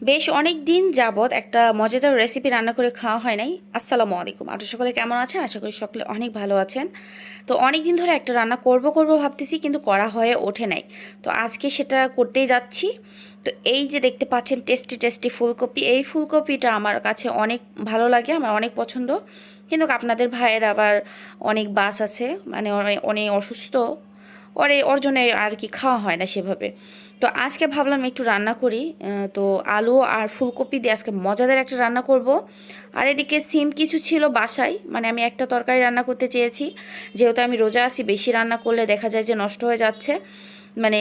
বেশ অনেক দিন যাবৎ একটা মজাদার রেসিপি রান্না করে খাওয়া হয় নাই। আসসালামু আলাইকুম। আপনারা সকলে কেমন আছেন? আশা করি সকলে অনেক ভালো আছেন। তো অনেক দিন ধরে একটা রান্না করব ভাবতেছি, কিন্তু করা হয়ে ওঠে নাই। তো আজকে সেটা করতেই যাচ্ছি। তো এই যে দেখতে পাচ্ছেন টেস্টি টেস্টি ফুলকপি, এই ফুলকপিটা আমার কাছে অনেক ভালো লাগে, আমার অনেক পছন্দ। কিন্তু আপনাদের ভাইয়ের আবার অনেক বাস আছে, মানে অনেক অসুস্থ, ওর জন্য আর কি খাওয়া হয় না সেভাবে। তো আজকে ভাবলাম একটু রান্না করি। তো আলু আর ফুলকপি দিয়ে আজকে মজাদার একটা রান্না করব। আর এদিকে সিম কিছু ছিল বাসায়, মানে আমি একটা তরকারি রান্না করতে চেয়েছি, যেহেতু আমি রোজা আছি, বেশি রান্না করলে দেখা যায় যে নষ্ট হয়ে যাচ্ছে। মানে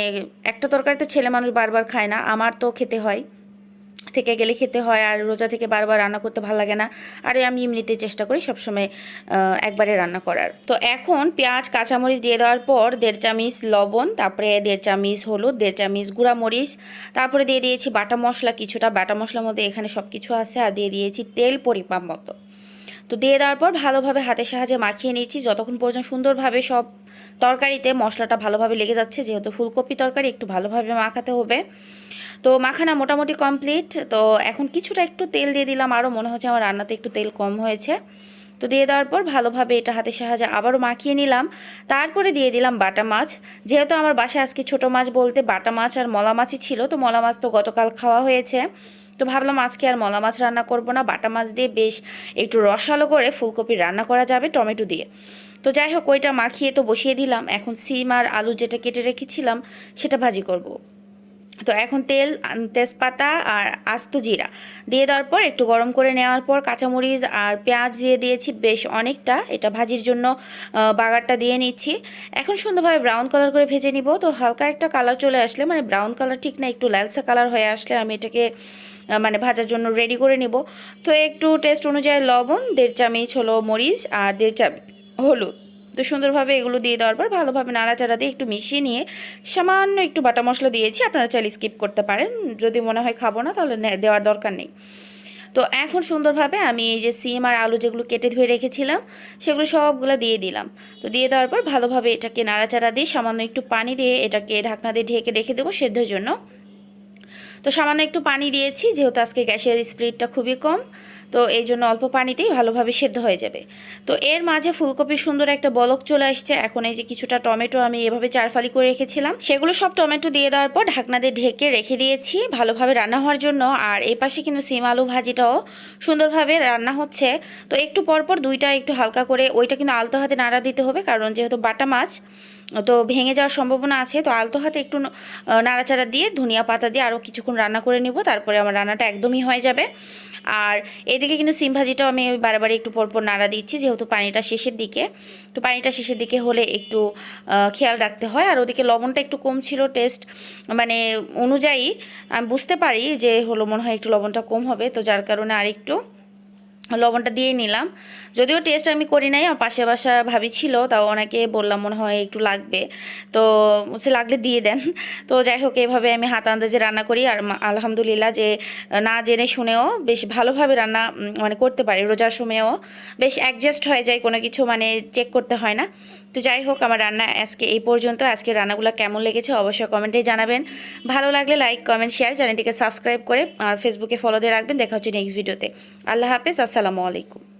একটা তরকারি তো ছেলে মানুষ বারবার খায় না, আমার তো খেতে হয়, থেকে গেলে খেতে হয়, আর রোজা থেকে বারবার রান্না করতে ভালো লাগে না। আর আমি এমনিতে চেষ্টা করি সবসময় একবারে রান্না করার। তো এখন পেঁয়াজ কাঁচামরিচ দিয়ে দেওয়ার পর 1.5 চামচ লবণ, তারপরে 1.5 চামচ হলুদ, 1.5 চামচ গুঁড়া মরিচ, তারপরে দিয়ে দিয়েছি বাটা মশলা কিছুটা, বাটা মশলার মধ্যে এখানে সব কিছু আছে, আর দিয়ে দিয়েছি তেল পরিমাণ মতো। তো দিয়ে দেওয়ার পর ভালোভাবে হাতের সাহায্যে মাখিয়ে নিয়েছি, যতক্ষণ পর্যন্ত সুন্দরভাবে সব তরকারিতে মশলাটা ভালোভাবে লেগে যাচ্ছে। যেহেতু ফুলকপি তরকারি, একটু ভালোভাবে মাখাতে হবে। তো মাখানা মোটামুটি কমপ্লিট। তো এখন কিছুটা একটু তেল দিয়ে দিলাম, আরও মনে হচ্ছে আমার রান্নাতে একটু তেল কম হয়েছে। তো দিয়ে দেওয়ার পর ভালোভাবে এটা হাতের সাহায্যে আবারও মাখিয়ে নিলাম। তারপরে দিয়ে দিলাম বাটা মাছ। যেহেতু আমার বাসায় আজকে ছোটো মাছ বলতে বাটা মাছ আর মলা মাছই ছিল, তো মলা মাছ তো গতকাল খাওয়া হয়েছে। তো ভাবলাম আজকে আর মলা মাছ রান্না করব না, বাটা মাছ দিয়ে বেশ একটু রসালো করে ফুলকপি রান্না করা যাবে টমেটো দিয়ে। তো যাই হোক, ওইটা মাখিয়ে তো বসিয়ে দিলাম। এখন সিম আর আলু যেটা কেটে রেখেছিলাম সেটা ভাজি করব। তো এখন তেল, তেজপাতা আর আস্ত জিরা দিয়ে দেওয়ার পর একটু গরম করে নেওয়ার পর কাঁচামরিচ আর পেঁয়াজ দিয়ে দিয়েছি বেশ অনেকটা, এটা ভাজির জন্য বাগারটা দিয়ে নিচ্ছি। এখন সুন্দরভাবে ব্রাউন কালার করে ভেজে নিব। তো হালকা একটা কালার চলে আসলে, মানে ব্রাউন কালার ঠিক না, একটু লালসা কালার হয়ে আসলে আমি এটাকে মানে ভাজার জন্য রেডি করে নিব। তো একটু টেস্ট অনুযায়ী লবণ, 1.5 চামচ হলো মরিচ, আর 1.5 চামচ হলুদ। তো সুন্দরভাবে এগুলো দিয়ে দেওয়ার পর ভালোভাবে নাড়াচাড়া দিয়ে একটু মিশিয়ে নিয়ে সামান্য একটু বাটা মশলা দিয়েছি, আপনারা চাইলে স্কিপ করতে পারেন, যদি মনে হয় খাবো না তাহলে দেওয়ার দরকার নেই। তো এখন সুন্দরভাবে আমি এই যে সিম আর আলু যেগুলো কেটে ধুয়ে রেখেছিলাম সেগুলো সবগুলো দিয়ে দিলাম। তো দিয়ে দেওয়ার পর ভালোভাবে এটাকে নাড়াচাড়া দিয়ে সামান্য একটু পানি দিয়ে এটাকে ঢাকনা দিয়ে ঢেকে রেখে দেবো সেদ্ধর জন্য। তো সামান্য একটু পানি দিয়েছি, যেহেতু আজকে গ্যাসের স্পিডটা খুবই কম, তো এই জন্য অল্প পানিতেই ভালোভাবে সেদ্ধ হয়ে যাবে। তো এর মাঝে ফুলকপির সুন্দর একটা বলক চলে আসছে। এখন এই যে কিছুটা টমেটো আমি এভাবে চারফালি করে রেখেছিলাম, সেগুলো সব টমেটো দিয়ে দেওয়ার পর ঢাকনা দিয়ে ঢেকে রেখে দিয়েছি ভালোভাবে রান্না হওয়ার জন্য। আর এই পাশে কিন্তু সিম আলু ভাজিটাও সুন্দরভাবে রান্না হচ্ছে। তো একটু পরপর দুইটা একটু হালকা করে, ওইটা কিন্তু আলতো হাতে নাড়া দিতে হবে, কারণ যেহেতু বাটা মাছ তো ভেঙে যাওয়ার সম্ভাবনা আছে। তো আলতো হাতে একটু নাড়াচাড়া দিয়ে ধনিয়া পাতা দিয়ে আরও কিছুক্ষণ রান্না করে নিব, তারপরে আমার রান্নাটা একদমই হয়ে যাবে। আর এদিকে কিন্তু সিম ভাজিটাও আমি বারে একটু পরপর নাড়া দিচ্ছি, যেহেতু পানিটা শেষের দিকে। তো পানিটা শেষের দিকে হলে একটু খেয়াল রাখতে হয়। আর ওদিকে লবণটা একটু কম ছিল, টেস্ট মানে অনুযায়ী আমি বুঝতে পারি যে হলো মনে হয় একটু লবণটা কম হবে, তো যার কারণে আরেকটু লবণটা দিয়ে নিলাম। যদিও টেস্ট আমি করি নাই, আমার পাশে বাসা ভাবি ছিল, তাও ওনাকে বললাম মনে হয় একটু লাগবে, তো সে লাগলে দিয়ে দেন। তো যাই হোক, এইভাবে আমি হাত আন্দাজে রান্না করি। আর আলহামদুলিল্লাহ যে না জেনে শুনেও বেশ ভালোভাবে রান্না মানে করতে পারি, রোজার সময়ও বেশ অ্যাডজাস্ট হয়ে যায়, কোনো কিছু মানে চেক করতে হয় না। তো যাই হোক, আমার রান্না আজকে এই পর্যন্ত। আজকে রান্নাগুলো কেমন লেগেছে অবশ্যই কমেন্টে জানাবেন। ভালো লাগলে লাইক, কমেন্ট, শেয়ার, চ্যানেলটিকে সাবস্ক্রাইব করে আর ফেসবুকে ফলো দিয়ে রাখবেন। দেখা হচ্ছে নেক্সট ভিডিওতে। আল্লাহ হাফেজ, আসসালামু আলাইকুম।